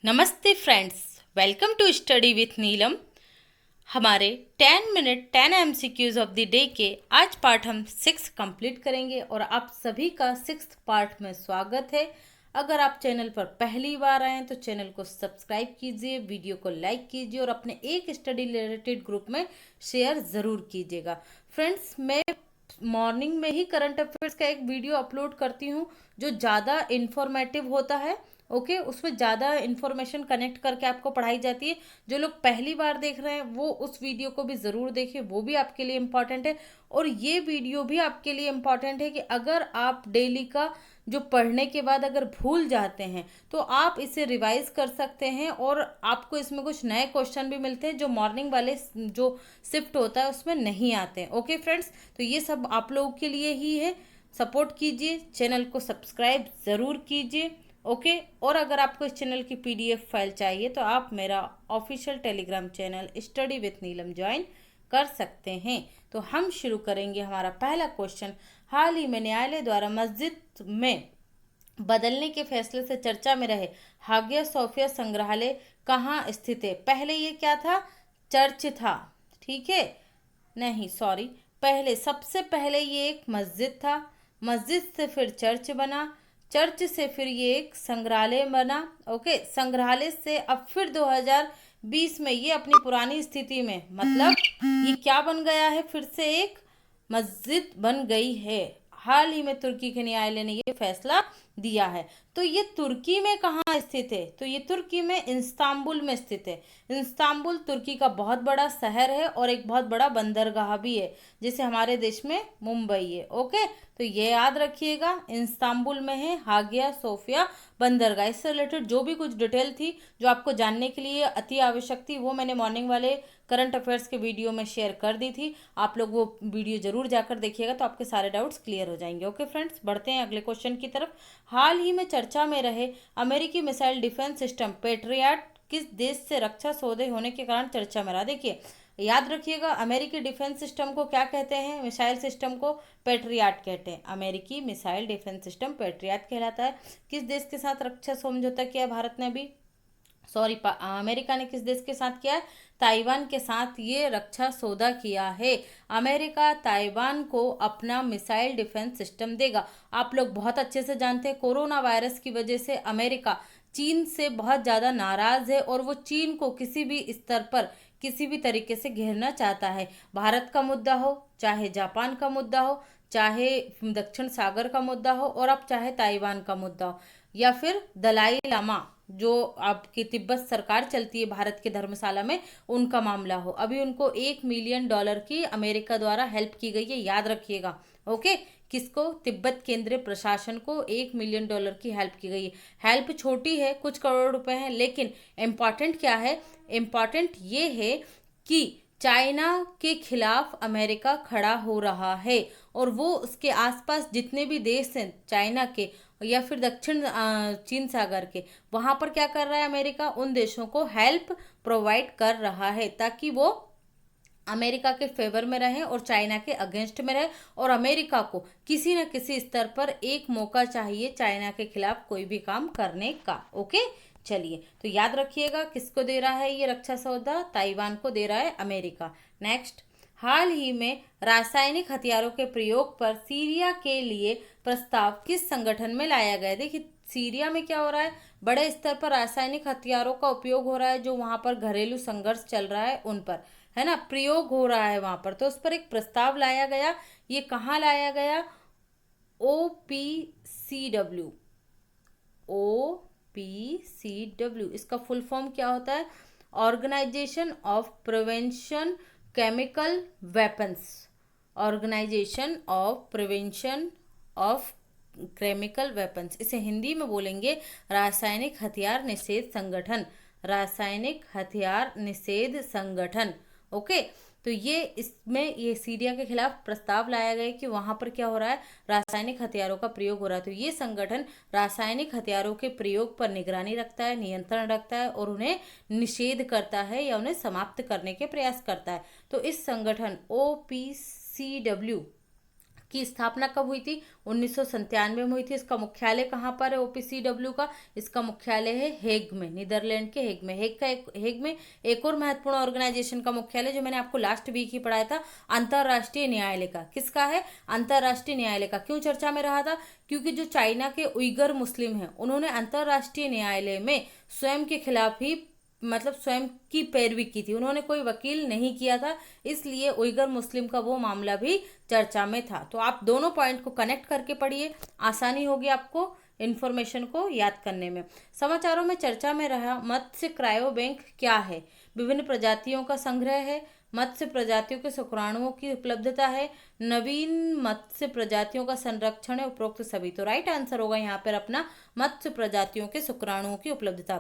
नमस्ते friends, welcome to study with Neelam. हमारे 10 minute 10 MCQs of the day के आज पार्ट हम 6 कंप्लीट करेंगे और आप सभी का 6th पार्ट में स्वागत है। अगर आप चैनल पर पहली बार आए हैं तो चैनल को सब्सक्राइब कीजिए, वीडियो को लाइक कीजिए और अपने एक स्टडी रिलेटेड ग्रुप में शेयर ज़रूर कीजिएगा। फ्रेंड्स, मैं मॉर्निंग में ही करंट अफेयर्स का एक वीडियो अपलोड करती हूँ जो ज़्यादा इन्फॉर्मेटिव होता है। ओके, उसमें ज़्यादा इन्फॉर्मेशन कनेक्ट करके आपको पढ़ाई जाती है। जो लोग पहली बार देख रहे हैं वो उस वीडियो को भी ज़रूर देखें, वो भी आपके लिए इम्पॉर्टेंट है। और ये वीडियो भी आपके लिए इम्पॉर्टेंट है कि अगर आप डेली का जो पढ़ने के बाद अगर भूल जाते हैं तो आप इसे रिवाइज कर सकते हैं और आपको इसमें कुछ नए क्वेश्चन भी मिलते हैं जो मॉर्निंग वाले जो शिफ्ट होता है उसमें नहीं आते हैं। ओके फ्रेंड्स, तो ये सब आप लोगों के लिए ही है। सपोर्ट कीजिए, चैनल को सब्सक्राइब ज़रूर कीजिए। ओके, और अगर आपको इस चैनल की पीडीएफ फाइल चाहिए तो आप मेरा official Telegram channel study with Neelam join कर सकते हैं। तो हम शुरू करेंगे हमारा पहला क्वेश्चन। हाल ही में न्यायालय द्वारा मस्जिद में बदलने के फैसले से चर्चा में रहे हागिया सोफिया संग्रहालय कहाँ स्थित है? पहले ये क्या था? चर्च था, ठीक है? नहीं, सॉरी, पहले सबसे पहले ये एक मस्जिद था, मस्जिद से फिर चर्च बना, चर्च से फिर ये एक संग्रहालय बना। ओके, संग्रहालय से अब फिर 2020 में ये अपनी पुरानी स्थिति में, मतलब ये क्या बन गया है? फिर से एक मस्जिद बन गई है। हाल ही में तुर्की के न्यायालय ने ये फैसला दिया है। तो ये तुर्की में कहाँ स्थित है? तो ये तुर्की में इस्तांबुल में स्थित है। इस्तांबुल तुर्की का बहुत बड़ा शहर है और एक बहुत बड़ा बंदरगाह भी है, जैसे हमारे देश में मुंबई है। ओके, तो ये याद रखिएगा, इस्तांबुल में है हागिया सोफिया बंदरगाह। इससे रिलेटेड जो भी कुछ डिटेल थी जो आपको जानने के लिए अति आवश्यक थी वो मैंने मॉर्निंग वाले करंट अफेयर्स के वीडियो में शेयर कर दी थी। आप लोग वो वीडियो जरूर जाकर देखिएगा तो आपके सारे डाउट्स क्लियर हो जाएंगे। ओके फ्रेंड्स, बढ़ते हैं अगले क्वेश्चन की तरफ। हाल ही में चर्चा में रहे अमेरिकी मिसाइल डिफेंस सिस्टम पेट्रियट किस देश से रक्षा सौदे होने के कारण चर्चा में रहा? देखिए, याद रखिएगा, अमेरिकी डिफेंस सिस्टम को क्या कहते हैं? मिसाइल सिस्टम को पेट्रियट कहते हैं। अमेरिकी मिसाइल डिफेंस सिस्टम पेट्रियट कहलाता है। किस देश के साथ रक्षा समझौता किया है भारत ने? अभी सॉरी, अमेरिका ने किस देश के साथ किया है? ताइवान के साथ ये रक्षा सौदा किया है। अमेरिका ताइवान को अपना मिसाइल डिफेंस सिस्टम देगा। आप लोग बहुत अच्छे से जानते हैं कोरोना वायरस की वजह से अमेरिका चीन से बहुत ज़्यादा नाराज है और वो चीन को किसी भी स्तर पर किसी भी तरीके से घेरना चाहता है। भारत का मुद्दा हो, चाहे जापान का मुद्दा हो, चाहे दक्षिण सागर का मुद्दा हो और अब चाहे ताइवान का मुद्दा हो, या फिर दलाई लामा जो आपकी तिब्बत सरकार चलती है भारत के धर्मशाला में, उनका मामला हो। अभी उनको $1 मिलियन की अमेरिका द्वारा हेल्प की गई है, याद रखिएगा। ओके, किसको? तिब्बत केंद्रीय प्रशासन को $1 मिलियन की हेल्प की गई है। हेल्प छोटी है, कुछ करोड़ रुपए हैं, लेकिन इम्पॉर्टेंट क्या है? इम्पॉर्टेंट ये है कि चाइना के खिलाफ अमेरिका खड़ा हो रहा है और वो उसके आसपास जितने भी देश हैं चाइना के या फिर दक्षिण चीन सागर के, वहां पर क्या कर रहा है अमेरिका? उन देशों को हेल्प प्रोवाइड कर रहा है ताकि वो अमेरिका के फेवर में रहे और चाइना के अगेंस्ट में रहे। और अमेरिका को किसी न किसी स्तर पर एक मौका चाहिए चाइना के खिलाफ कोई भी काम करने का। ओके, चलिए, तो याद रखिएगा किसको दे रहा है ये रक्षा सौदा? ताइवान को दे रहा है अमेरिका। नेक्स्ट, हाल ही में रासायनिक हथियारों के प्रयोग पर सीरिया के लिए प्रस्ताव किस संगठन में लाया गया? देखिए, सीरिया में क्या हो रहा है? बड़े स्तर पर रासायनिक हथियारों का उपयोग हो रहा है, जो वहां पर घरेलू संघर्ष चल रहा है उन पर, है ना, प्रयोग हो रहा है वहां पर, तो उस पर एक प्रस्ताव लाया गया। ये कहाँ लाया गया? OPCW। OPCW इसका फुल फॉर्म क्या होता है? Organisation of prevention chemical weapons. Organisation of prevention of chemical weapons, इसे हिंदी में बोलेंगे रासायनिक हथियार निषेध संगठन। रासायनिक हथियार निषेध संगठन। ओके, तो ये इसमें ये सीरिया के खिलाफ प्रस्ताव लाया गया कि वहां पर क्या हो रहा है? रासायनिक हथियारों का प्रयोग हो रहा है। तो ये संगठन रासायनिक हथियारों के प्रयोग पर निगरानी रखता है, नियंत्रण रखता है और उन्हें निषेध करता है या उन्हें समाप्त करने के प्रयास करता है। तो इस संगठन OPCW की स्थापना कब हुई थी? 1997 में हुई थी। इसका मुख्यालय कहाँ पर है OPCW का? इसका मुख्यालय है हेग में, नीदरलैंड के हेग में। हेग में एक और महत्वपूर्ण ऑर्गेनाइजेशन का मुख्यालय जो मैंने आपको लास्ट वीक ही पढ़ाया था, अंतर्राष्ट्रीय न्यायालय का। किसका है? अंतर्राष्ट्रीय न्यायालय का। क्यों चर्चा में रहा था? क्योंकि जो चाइना के उइगर मुस्लिम हैं उन्होंने अंतर्राष्ट्रीय न्यायालय में स्वयं के खिलाफ ही मतलब स्वयं की पैरवी की थी, उन्होंने कोई वकील नहीं किया था, इसलिए उइगर मुस्लिम का वो मामला भी चर्चा में था। तो आप दोनों पॉइंट को कनेक्ट करके पढ़िए, आसानी होगी आपको इन्फॉर्मेशन को याद करने में। समाचारों में चर्चा में रहा मत्स्य क्रायो बैंक क्या है? विभिन्न प्रजातियों का संग्रह है, मत्स्य प्रजातियों के शुक्राणुओं की उपलब्धता है, नवीन मत्स्य प्रजातियों का संरक्षण है, उपरोक्त सभी। तो राइट आंसर होगा यहाँ पर अपना मत्स्य प्रजातियों के शुक्राणुओं की उपलब्धता।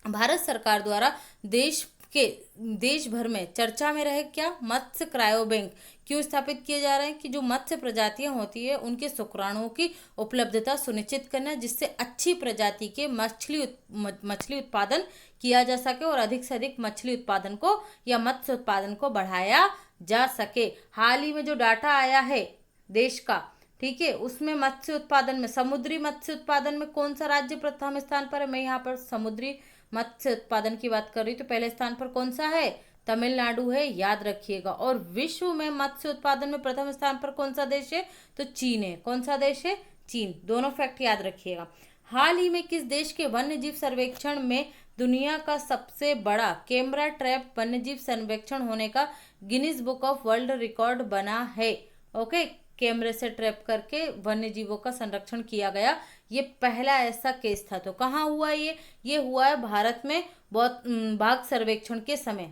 भारत सरकार द्वारा देश भर में चर्चा में रहे क्या? मत्स्य क्रायो बैंक क्यों स्थापित किए जा रहे हैं? कि जो मत्स्य प्रजातियां होती है उनके शुक्राणुओं की उपलब्धता सुनिश्चित करना, जिससे अच्छी प्रजाति के मछली उत्पादन किया जा सके और अधिक से अधिक मछली उत्पादन को या मत्स्य उत्पादन को बढ़ाया जा सके। हाल ही में जो डाटा आया है देश का, ठीक है, उसमें मत्स्य उत्पादन में, समुद्री मत्स्य उत्पादन में कौन सा राज्य प्रथम स्थान पर है? मैं यहाँ पर समुद्री मत्स्य उत्पादन की बात कर रही हूँ, तो पहले स्थान पर कौन सा है? तमिलनाडु है, याद रखिएगा। और विश्व में मत्स्य उत्पादन में प्रथम स्थान पर कौन सा देश है? तो चीन है। कौन सा देश है? चीन। दोनों फैक्ट याद रखिएगा। हाल ही में किस देश के वन्यजीव सर्वेक्षण में दुनिया का सबसे बड़ा कैमरा ट्रैप वन्यजीव सर्वेक्षण होने का Guinness book of world record बना है? ओके, कैमरे से ट्रैप करके वन्य जीवों का संरक्षण किया गया, ये पहला ऐसा केस था। तो कहाँ हुआ ये हुआ है भारत में बाघ सर्वेक्षण के समय।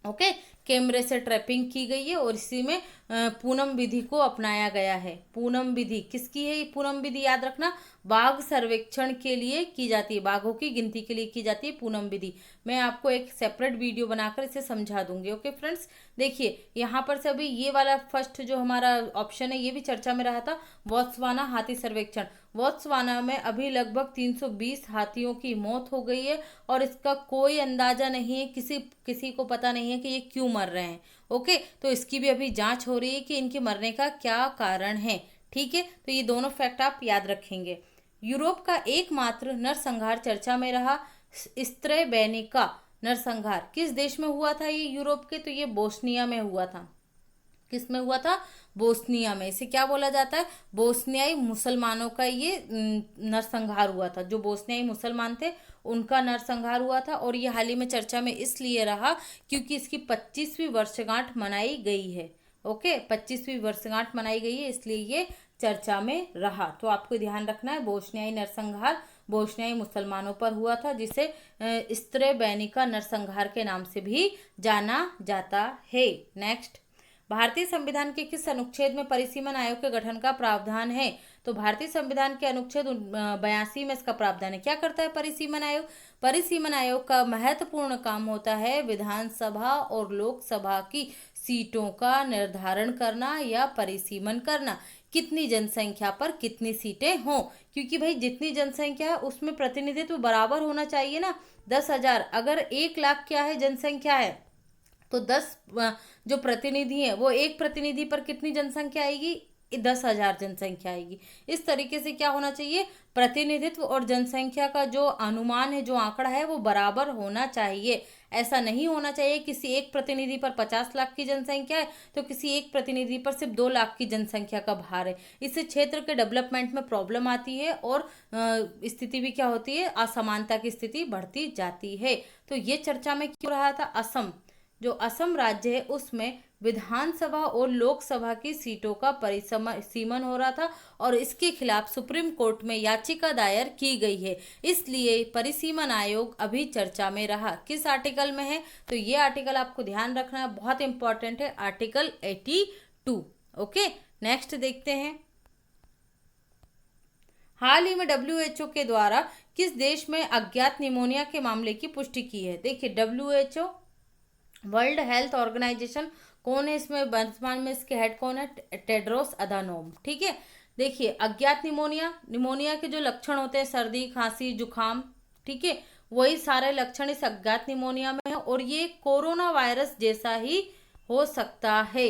ओके, कैमरे से ट्रैपिंग की गई है और इसी में पूनम विधि को अपनाया गया है। पूनम विधि किसकी है? पूनम विधि याद रखना, बाघ सर्वेक्षण के लिए की जाती है, बाघों की गिनती के लिए की जाती है पूनम विधि। मैं आपको एक सेपरेट वीडियो बनाकर इसे समझा दूंगी। ओके फ्रेंड्स, देखिए यहाँ पर से अभी ये वाला फर्स्ट जो हमारा ऑप्शन है ये भी चर्चा में रहा था, बोत्सवाना हाथी सर्वेक्षण। बोत्सवाना में अभी लगभग 320 हाथियों की मौत हो गई है और इसका कोई अंदाजा नहीं है, किसी को पता नहीं है कि ये क्यों मर रहे हैं। ओके, तो इसकी भी अभी जांच हो रही है कि इनके मरने का क्या कारण है। ठीक है, तो ये दोनों फैक्ट आप याद रखेंगे। यूरोप का एकमात्र नरसंहार चर्चा में रहा, स्त्रेबेनिका नरसंहार किस देश में हुआ था? ये यूरोप के, तो ये बोस्निया में हुआ था। किस में हुआ था? बोस्निया में। इसे क्या बोला जाता है? बोस्नियाई मुसलमानों का ये नरसंहार हुआ था। जो बोस्नियाई मुसलमान थे उनका नरसंहार हुआ था और ये हाल ही में चर्चा में इसलिए रहा क्योंकि इसकी 25वीं वर्षगांठ मनाई गई है। ओके, 25वीं वर्षगांठ मनाई गई है, इसलिए ये चर्चा में रहा। तो आपको ध्यान रखना है, बोस्नियाई नरसंहार बोस्नियाई मुसलमानों पर हुआ था, जिसे स्त्रेबेनिका नरसंहार के नाम से भी जाना जाता है। नेक्स्ट, भारतीय संविधान के किस अनुच्छेद में परिसीमन आयोग के गठन का प्रावधान है? तो भारतीय संविधान के अनुच्छेद 82 में इसका प्रावधान है। क्या करता है परिसीमन आयोग? परिसीमन आयोग का महत्वपूर्ण काम होता है विधानसभा और लोकसभा की सीटों का निर्धारण करना या परिसीमन करना, कितनी जनसंख्या पर कितनी सीटें हों। क्योंकि भाई जितनी जनसंख्या है उसमें प्रतिनिधित्व बराबर होना चाहिए ना। 10,000 अगर 1 लाख क्या है जनसंख्या है, तो 10 जो प्रतिनिधि है वो एक प्रतिनिधि पर कितनी जनसंख्या आएगी? 10,000 जनसंख्या आएगी। इस तरीके से क्या होना चाहिए? प्रतिनिधित्व और जनसंख्या का जो अनुमान है, जो आंकड़ा है, वो बराबर होना चाहिए। ऐसा नहीं होना चाहिए किसी एक प्रतिनिधि पर 50 लाख की जनसंख्या है तो किसी एक प्रतिनिधि पर सिर्फ 2 लाख की जनसंख्या का भार है। इससे क्षेत्र के डेवलपमेंट में प्रॉब्लम आती है और स्थिति भी क्या होती है? असमानता की स्थिति बढ़ती जाती है। तो ये चर्चा में क्यों रहा था? असम, जो असम राज्य है उसमें विधानसभा और लोकसभा की सीटों का परिसीमन हो रहा था और इसके खिलाफ सुप्रीम कोर्ट में याचिका दायर की गई है, इसलिए परिसीमन आयोग अभी चर्चा में रहा। किस आर्टिकल में है? तो ये आर्टिकल आपको ध्यान रखना है, बहुत इंपॉर्टेंट है, आर्टिकल 82। ओके, नेक्स्ट देखते हैं। हाल ही में WHO के द्वारा किस देश में अज्ञात निमोनिया के मामले की पुष्टि की है? देखिए, WHO वर्ल्ड हेल्थ ऑर्गेनाइजेशन कौन है इसमें? वर्तमान में इसके हेड कौन है? Tedros Adhanom. ठीक है, देखिए अज्ञात निमोनिया के जो लक्षण होते हैं, सर्दी, खांसी, जुकाम, ठीक है, वही सारे लक्षण इस अज्ञात निमोनिया में है और ये कोरोना वायरस जैसा ही हो सकता है।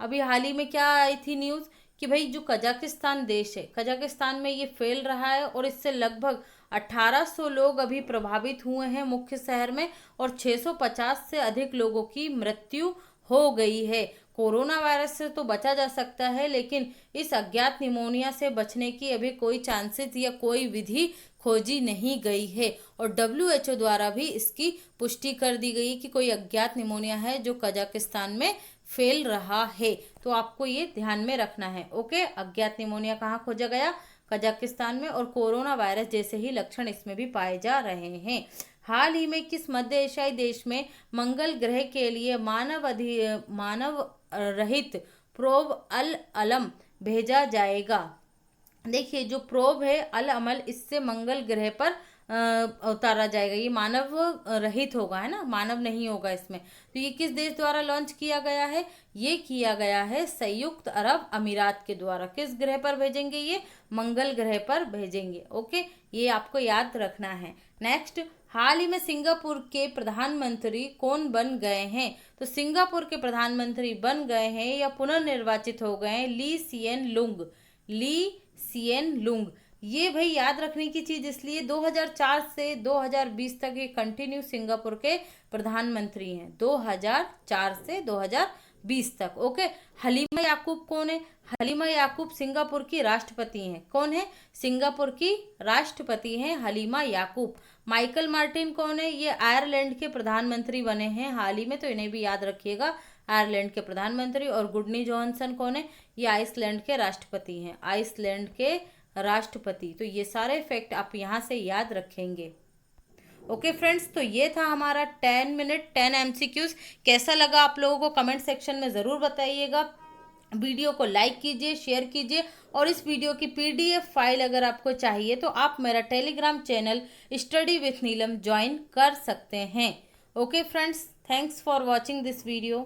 अभी हाल ही में क्या आई थी न्यूज़ कि भाई जो कजाकिस्तान देश है, कजाकिस्तान में ये फैल रहा है और इससे लगभग 1800 लोग अभी प्रभावित हुए हैं मुख्य शहर में और 650 से अधिक लोगों की मृत्यु हो गई है। कोरोना वायरस से तो बचा जा सकता है, लेकिन इस अज्ञात निमोनिया से बचने की अभी कोई चांसेस या कोई विधि खोजी नहीं गई है और WHO द्वारा भी इसकी पुष्टि कर दी गई कि कोई अज्ञात निमोनिया है जो कजाकिस्तान में फैल रहा है। तो आपको ये ध्यान में रखना है। ओके, अज्ञात निमोनिया कहाँ खोजा गया? कजाकिस्तान में, और कोरोना वायरस जैसे ही लक्षण इसमें भी पाए जा रहे हैं। हाल ही में किस मध्य एशियाई देश में मंगल ग्रह के लिए मानव रहित प्रोब अल अलम भेजा जाएगा? देखिए, जो प्रोब है अल अमल, इससे मंगल ग्रह पर उतारा जाएगा। ये मानव रहित होगा, है ना, मानव नहीं होगा इसमें। तो ये किस देश द्वारा लॉन्च किया गया है? ये किया गया है संयुक्त अरब अमीरात के द्वारा। किस ग्रह पर भेजेंगे? ये मंगल ग्रह पर भेजेंगे। ओके, ये आपको याद रखना है। नेक्स्ट, हाल ही में सिंगापुर के प्रधानमंत्री कौन बन गए हैं? तो सिंगापुर के प्रधानमंत्री बन गए हैं या पुनर्निर्वाचित हो गए हैं ली सिएन लुंग। ली सिएन लुंग, ये भाई याद रखने की चीज इसलिए 2004 से 2020 तक ये कंटिन्यू सिंगापुर के प्रधानमंत्री हैं, 2004 से 2020 तक। ओके, हलीमा याकूब कौन है? हलीमा याकूब सिंगापुर की राष्ट्रपति हैं। कौन है? सिंगापुर की राष्ट्रपति हैं हलीमा याकूब। माइकल मार्टिन कौन है? ये आयरलैंड के प्रधानमंत्री बने हैं हाल ही में, तो इन्हें भी याद रखिएगा, आयरलैंड के प्रधानमंत्री। और गुडनी जोहानसन कौन है? ये आइसलैंड के राष्ट्रपति हैं, आइसलैंड के राष्ट्रपति। तो ये सारे फैक्ट आप यहाँ से याद रखेंगे। ओके फ्रेंड्स, तो ये था हमारा 10 मिनट 10 MCQs। कैसा लगा आप लोगों को कमेंट सेक्शन में ज़रूर बताइएगा। वीडियो को लाइक कीजिए, शेयर कीजिए, और इस वीडियो की PDF फाइल अगर आपको चाहिए तो आप मेरा Telegram channel study with Neelam join कर सकते हैं। Okay friends, thanks for watching this video.